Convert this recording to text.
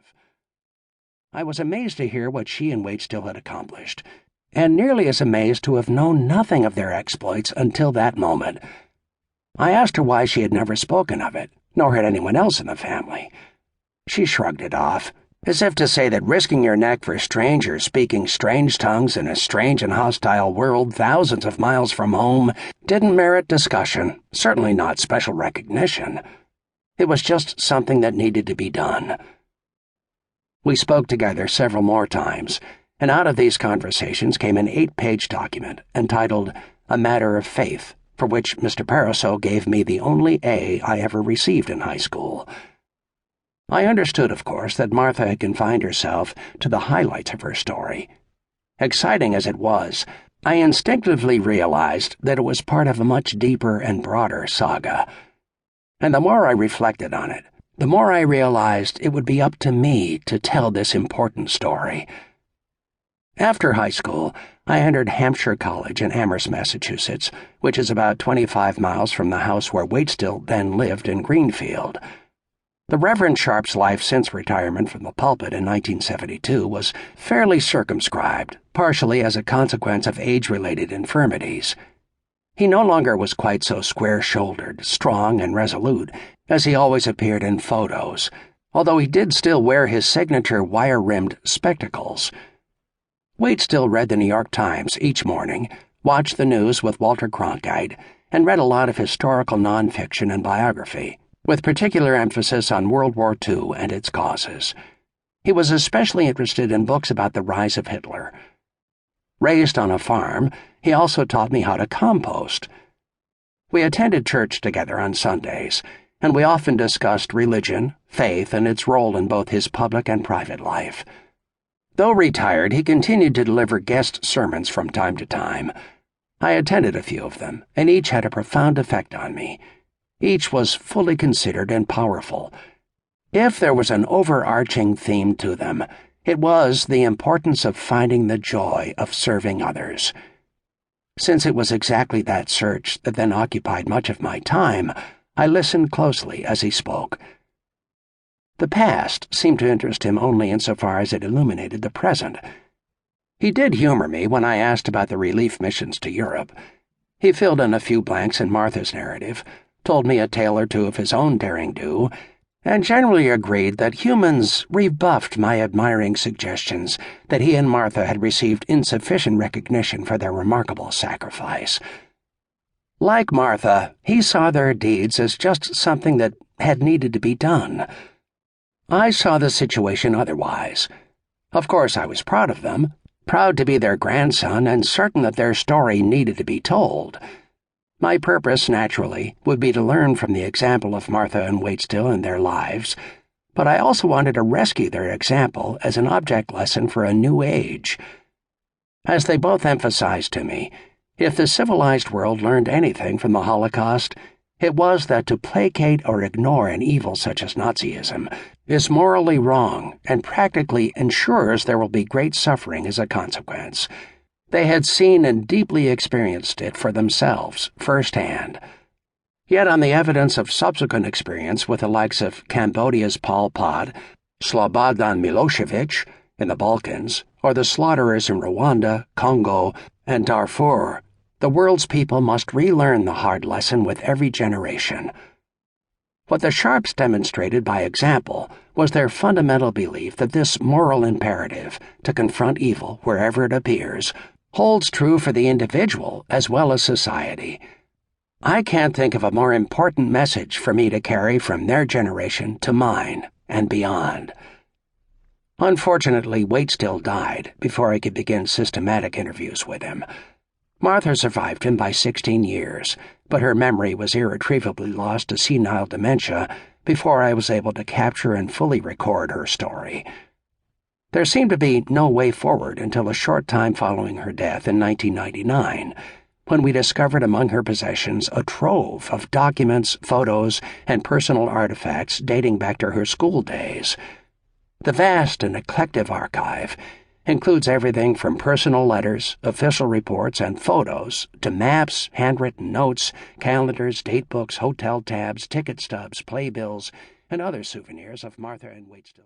perspective. I was amazed to hear what she and Waitstill had accomplished, and nearly as amazed to have known nothing of their exploits until that moment. I asked her why she had never spoken of it, nor had anyone else in the family. She shrugged it off, as if to say that risking your neck for strangers speaking strange tongues in a strange and hostile world thousands of miles from home didn't merit discussion, certainly not special recognition. It was just something that needed to be done. We spoke together several more times, and out of these conversations came an 8-page document entitled A Matter of Faith, for which Mr. Paraso gave me the only A I ever received in high school. I understood, of course, that Martha had confined herself to the highlights of her story. Exciting as it was, I instinctively realized that it was part of a much deeper and broader saga. And the more I reflected on it, the more I realized it would be up to me to tell this important story. After high school, I entered Hampshire College in Amherst, Massachusetts, which is about 25 miles from the house where Waitstill then lived in Greenfield. The Reverend Sharp's life since retirement from the pulpit in 1972 was fairly circumscribed, partially as a consequence of age-related infirmities. He no longer was quite so square-shouldered, strong, and resolute as he always appeared in photos, although he did still wear his signature wire-rimmed spectacles. Waitstill read the New York Times each morning, watched the news with Walter Cronkite, and read a lot of historical nonfiction and biography, with particular emphasis on World War II and its causes. He was especially interested in books about the rise of Hitler. Raised on a farm, he also taught me how to compost. We attended church together on Sundays, and we often discussed religion, faith, and its role in both his public and private life. Though retired, he continued to deliver guest sermons from time to time. I attended a few of them, and each had a profound effect on me. Each was fully considered and powerful. If there was an overarching theme to them, it was the importance of finding the joy of serving others. Since it was exactly that search that then occupied much of my time, I listened closely as he spoke. The past seemed to interest him only insofar as it illuminated the present. He did humor me when I asked about the relief missions to Europe. He filled in a few blanks in Martha's narrative, told me a tale or two of his own daring-do, and generally agreed that humans rebuffed my admiring suggestions that he and Martha had received insufficient recognition for their remarkable sacrifice. Like Martha, he saw their deeds as just something that had needed to be done. I saw the situation otherwise. Of course, I was proud of them, proud to be their grandson and certain that their story needed to be told. My purpose, naturally, would be to learn from the example of Martha and Waitstill in their lives, but I also wanted to rescue their example as an object lesson for a new age. As they both emphasized to me, if the civilized world learned anything from the Holocaust, it was that to placate or ignore an evil such as Nazism is morally wrong and practically ensures there will be great suffering as a consequence. They had seen and deeply experienced it for themselves, firsthand. Yet on the evidence of subsequent experience with the likes of Cambodia's Pol Pot, Slobodan Milosevic in the Balkans, or the slaughterers in Rwanda, Congo, and Darfur, the world's people must relearn the hard lesson with every generation. What the Sharps demonstrated by example was their fundamental belief that this moral imperative to confront evil wherever it appears holds true for the individual as well as society. I can't think of a more important message for me to carry from their generation to mine and beyond. Unfortunately, Waitstill died before I could begin systematic interviews with him. Martha survived him by 16 years, but her memory was irretrievably lost to senile dementia before I was able to capture and fully record her story. There seemed to be no way forward until a short time following her death in 1999, when we discovered among her possessions a trove of documents, photos, and personal artifacts dating back to her school days. The vast and eclectic archive includes everything from personal letters, official reports, and photos to maps, handwritten notes, calendars, datebooks, hotel tabs, ticket stubs, playbills, and other souvenirs of Martha and Waitstill's